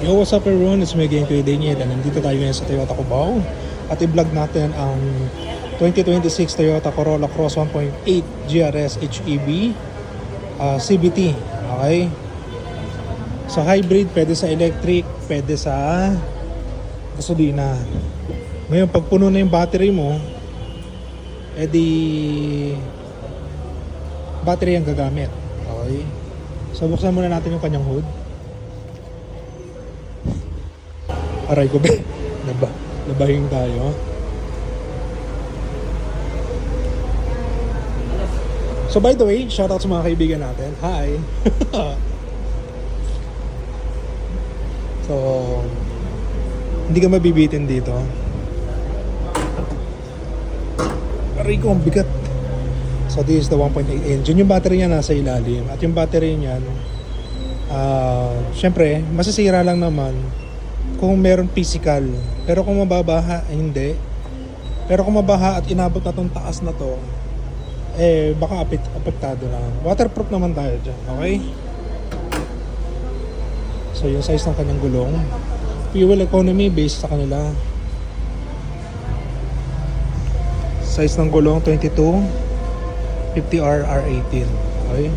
Yo, what's up everyone? It's me again, Kuya Daniel. And nandito tayo ngayon sa Toyota Cubao. At i-vlog natin ang 2026 Toyota Corolla Cross 1.8 GRS HEV CVT. Okay? Sa hybrid, pwede sa electric, pwede sa gasolina. Ngayon, pag puno na yung battery mo, edi battery ang gagamit. Okay? So, buksan muna natin yung kanyang hood. Aray ko be. Nabahing tayo. So by the way, shoutout sa mga kaibigan natin. Hi! So, hindi ka mabibitin dito. Aray ko, ang bigat. So this is the 1.8 engine. Yung battery niya nasa ilalim. At yung battery niyan, syempre, masisira lang naman kung meron physical. Pero kung mababaha, hindi. Pero kung mabaha at inabot na tong taas na to, baka apektado na. Waterproof naman tayo dyan, okay? So yung size ng kanyang gulong, fuel economy based sa kanila. Size ng gulong 22 50R R18, okay?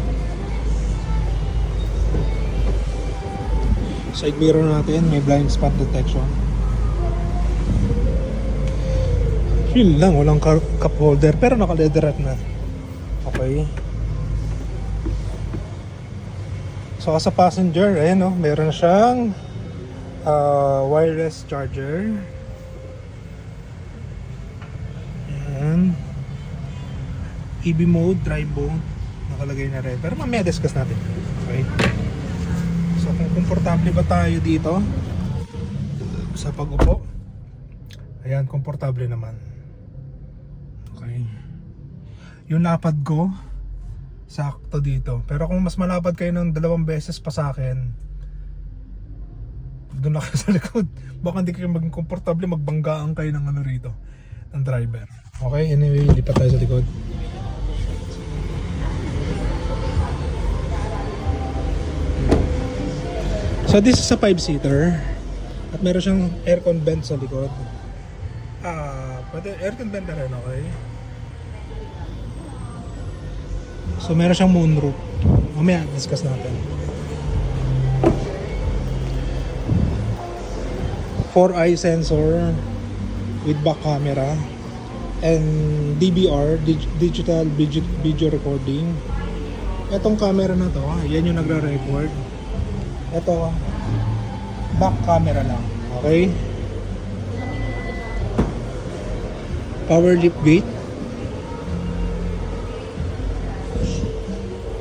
Side mirror natin, may blind spot detection. Yun lang, walang cup holder pero naka-leatherette na. Okay. So sa passenger, ayan o, meron siyang wireless charger. Ayan. EV mode, drive mode, nakalagay na rin. Pero mamaya discuss natin. Okay. So kung komportable ba tayo dito sa pag-upo, ayan, komportable naman. Okay. Yung lapad ko sakto dito. Pero kung mas malapad kayo ng 2 beses pa sa akin, doon na kayo sa likod. Baka hindi kayo maging komportable, magbanggaan kayo ng ano rito, ng driver. Okay, anyway, lipat tayo sa likod. So this is a 5-seater at meron siyang aircon vent sa likod. Pwede aircon vent na rin, okay? So meron siyang moonroof. Mamaya discuss natin. 4-eye sensor with back camera and DVR, digital video recording. Etong camera na to, yan yung nagre-record. Ito, back camera lang, okay? Power lift gate.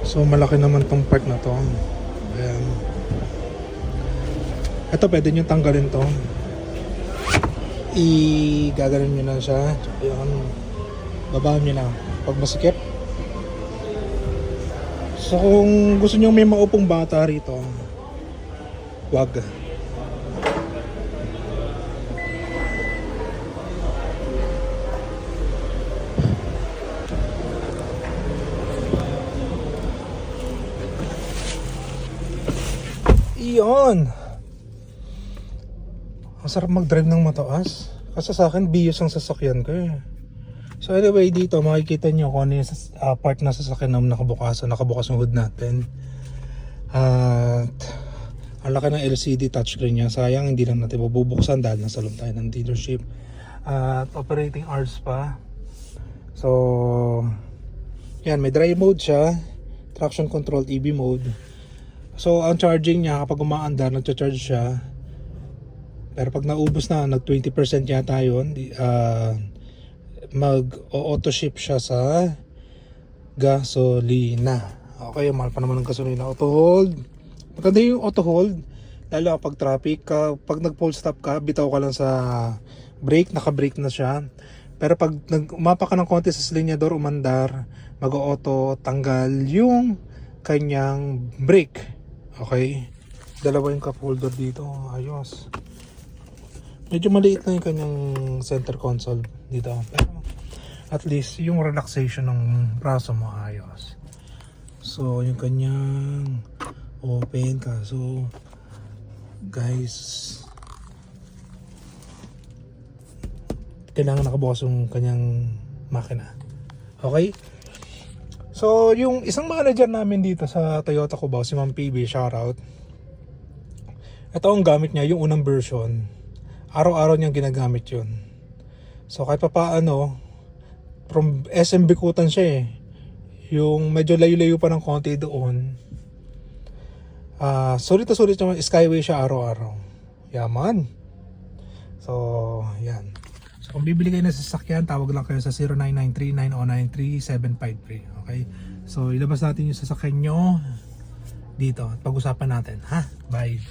So malaki naman tong part na to. Ayan. Ito pwede nyo tanggalin to. Gaganon nyo na siya. Ayan. Babaan nyo na pag masikip. So kung gusto nyo may maupong bata rito, wag. Iyon. Ang sarap mag-drive ng mataas. Kasi sa akin, bios ang sasakyan ko eh. So anyway, dito makikita nyo kung ano yung part na sasakyan na nakabukas yung hood natin. At ang laki ng LCD touchscreen niya. Sayang hindi lang natin mabubuksan dahil nasa loob tayo ng dealership. At operating hours pa. So yan, may drive mode siya, traction controlled EV mode. So ang charging niya kapag umaandar, nagcha-charge siya. Pero pag naubos na, nag 20% yata yun, mag-auto ship siya sa gasolina. Okay, mahal pa naman ng gasolina. Auto hold, maganda yung auto hold, lalo kapag traffic. Pag nag-full stop ka, bitaw ka lang sa brake, naka-brake na siya. Pero pag umapa ka ng konti sa linyador, umandar, mag-auto tanggal yung kanyang brake. Okay, dalawa yung cup holder dito, ayos. Medyo maliit na yung kanyang center console dito, pero at least yung relaxation ng braso mo ayos. So yung kanyang open ka, so guys. Kailangan nakabukas yung kanyang makina. Okay? So, yung isang manager namin dito sa Toyota Cubao, si Ma'am PB, shoutout. Ito ang gamit niya, yung unang version. Araw-araw niyang ginagamit yun. So, kahit pa paano, from SM Bikutan siya eh. Yung medyo layo-layo pa ng konti doon. Sulit na sulit naman, Skyway siya araw-araw. Yaman. So, yan. So, kung bibili kayo ng sasakyan, tawag lang kayo sa 0993-9093-753. Okay? So, ilabas natin yung sasakyan nyo dito at pag-usapan natin. Ha? Bye!